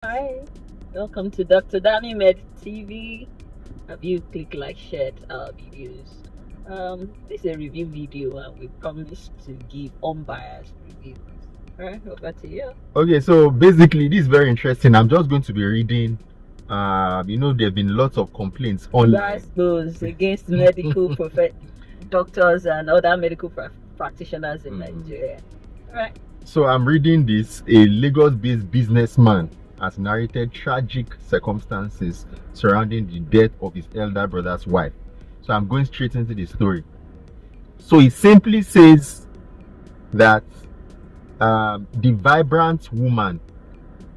Hi, welcome to Dr. Dammiee Medic TV. Have you click like, shared our videos? This is a review video, and we promise to give unbiased reviews. All right, over to you. Okay, so basically this is very interesting. I'm just going to be reading. There have been lots of complaints online. Goes against medical doctors and other medical practitioners in Nigeria. All right. So I'm reading this. A Lagos-based businessman has narrated tragic circumstances surrounding the death of his elder brother's wife. So I'm going straight into the story. So it simply says that the vibrant woman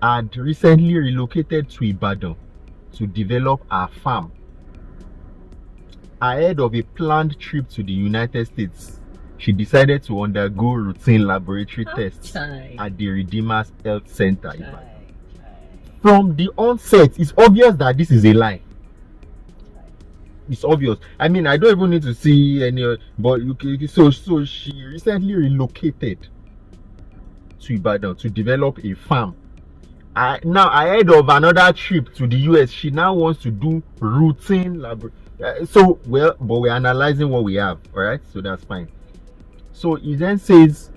had recently relocated to Ibadan to develop her farm ahead of a planned trip to the United States. She decided to undergo routine laboratory tests at the Redeemer's Health Center. From the onset, it's obvious that this is a lie. It's obvious. I mean, I don't even need to see any, but so she recently relocated to Ibadan to develop a farm. Now, ahead of another trip to the US, she now wants to do routine laboratory. But we're analyzing what we have, all right? So that's fine. So it then says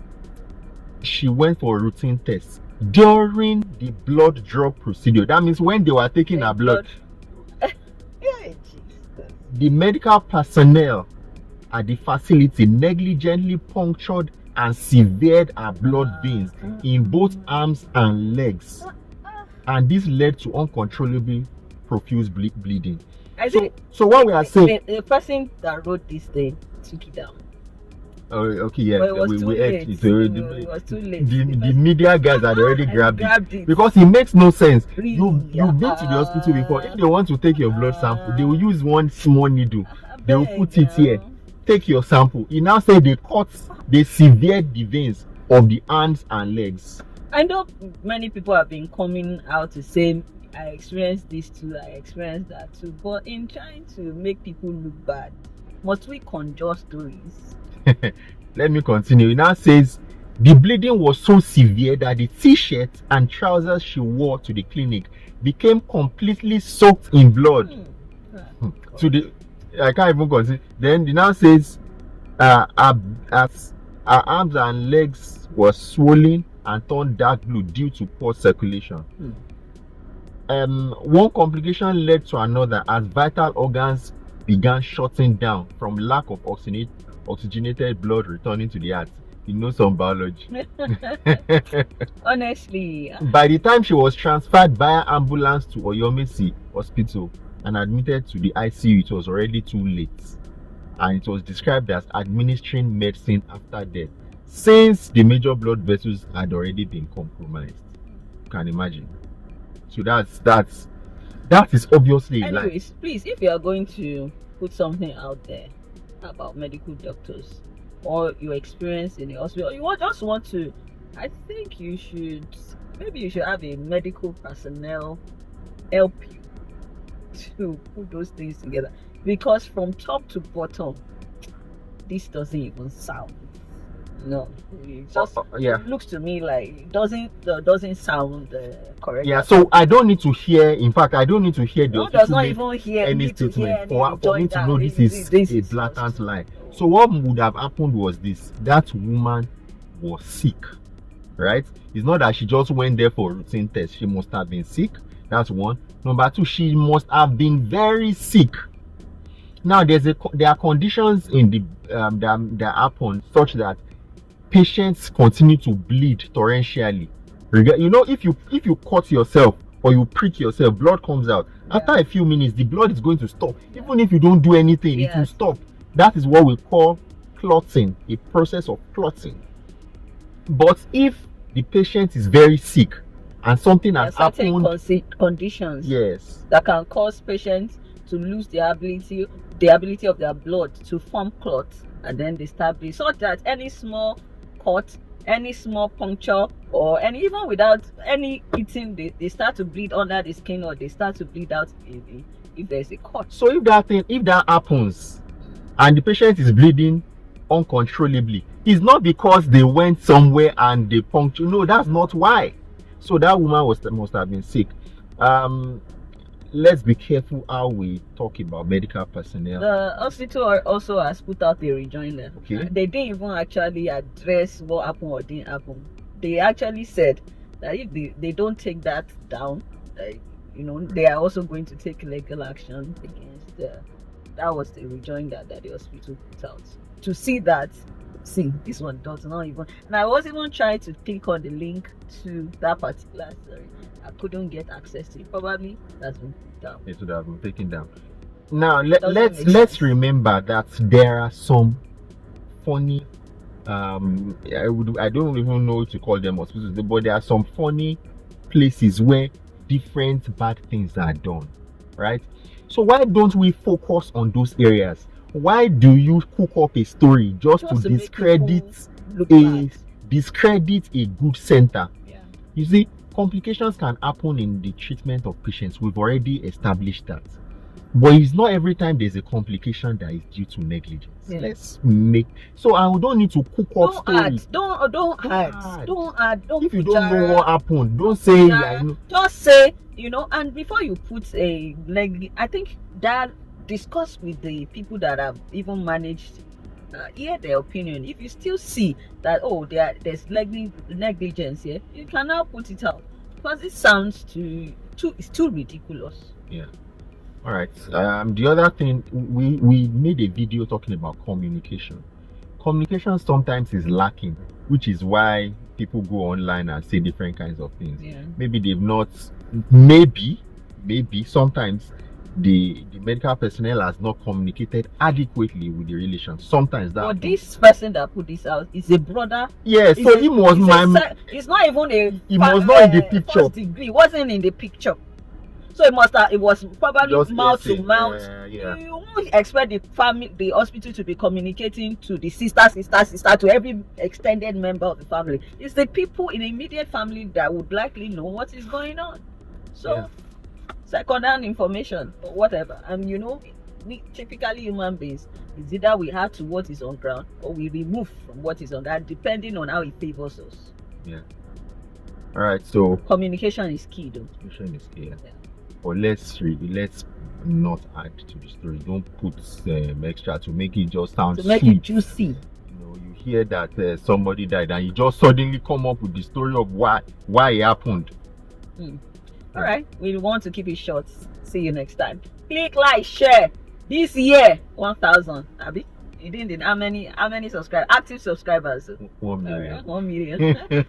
she went for a routine test during the blood draw procedure. That means when they were taking her blood. The medical personnel at the facility negligently punctured and severed her blood veins in both arms and legs, and this led to uncontrollable profuse bleeding. So what we are saying, the person that wrote this thing took it down. Oh, okay, yeah. But it was too late. It was too late. The media guys had already grabbed it because it makes no sense. Really? You've been to the hospital before. If they want to take your blood sample, they will use one small needle. They will put it here. Take your sample. He now said they severed the veins of the hands and legs. I know many people have been coming out to say, I experienced this too, I experienced that too. But in trying to make people look bad, must we conjure stories? Let me continue. It now says the bleeding was so severe that the t-shirt and trousers she wore to the clinic became completely soaked in blood. I can't even continue. Then it now says her arms and legs were swollen and turned dark blue due to poor circulation. One complication led to another as vital organs began shutting down from lack of oxygenated blood returning to the heart. You know some biology. Honestly. By the time she was transferred via ambulance to Oyomesi Hospital and admitted to the ICU, it was already too late. And it was described as administering medicine after death, since the major blood vessels had already been compromised. You can imagine. So that is obviously a lie. Anyways, please, if you are going to put something out there about medical doctors or your experience in the hospital, you just want to, I think you should have a medical personnel help you to put those things together, because from top to bottom this doesn't even sound, no, it just it looks to me like it doesn't sound correct. Yeah, so I don't need to hear, in fact I don't need to hear the does not even hear any statement for me to know this is a blatant lie. So what would have happened was this: that woman was sick, right? It's not that she just went there for a routine test. She must have been sick. That's one. Number two, she must have been very sick. Now there are conditions in the that happen such that patients continue to bleed torrentially. If you cut yourself or you prick yourself, blood comes out. After a few minutes, the blood is going to stop. Even if you don't do anything, it will stop. That is what we call clotting, a process of clotting. But if the patient is very sick and something has happened, conditions that can cause patients to lose the ability of their blood to form clots, and then they start bleeding, so that any small cut, any small puncture, or even without any eating, they start to bleed under the skin, or they start to bleed out if there's a cut. So if that happens and the patient is bleeding uncontrollably, it's not because they went somewhere and they punctured. No, that's not why. So that woman must have been sick. Let's be careful how we talk about medical personnel. The hospital also has put out a rejoinder. Okay. They didn't even actually address what happened or didn't happen. They actually said that if they don't take that down, they are also going to take legal action against that was the rejoinder that the hospital put out. To see that, this one does not even, and I was even trying to click on the link to that particular story. I couldn't get access to it. Probably that's been put down. It would have been taken down. Now let's remember that there are some funny I don't even know to call them hospitals, but there are some funny places where different bad things are done, right? So why don't we focus on those areas? Why do you cook up a story just to discredit a good center? Yeah. You see, complications can happen in the treatment of patients. We've already established that. But it's not every time there's a complication that is due to negligence. Yeah. Let's make so I don't need to cook up stories. Don't add. If you don't know what happened, don't say just say, and before you put I think that discuss with the people that have even managed, hear their opinion. If you still see that there's negligence here, you can now put it out, because it sounds it's too ridiculous. Yeah. All right. The other thing, we made a video talking about communication. Communication sometimes is lacking, which is why people go online and say different kinds of things. Yeah. Maybe they've not. Maybe sometimes the medical personnel has not communicated adequately with the relation. Sometimes that. But this person that put this out is a brother. Yeah. So he was it's not even a. He was not in the picture. First degree wasn't in the picture. So it was probably just mouth to mouth. Yeah. You won't expect the hospital to be communicating to the sister, to every extended member of the family. It's the people in the immediate family that would likely know what is going on. So, second-hand information or whatever. And we typically human beings, is either we add to what is on ground or we remove from what is on ground, depending on how it favors us. Yeah. All right. So communication is key, though. Communication is key. Yeah. But let's not add to the story. Don't put extra to make it just sound make sweet. It juicy. You hear that somebody died and you just suddenly come up with the story of why it happened. All right, we want to keep it short. See you next time. Click like, share. This year 1,000. Abi, you didn't. How many active subscribers? 1 million. 1 million.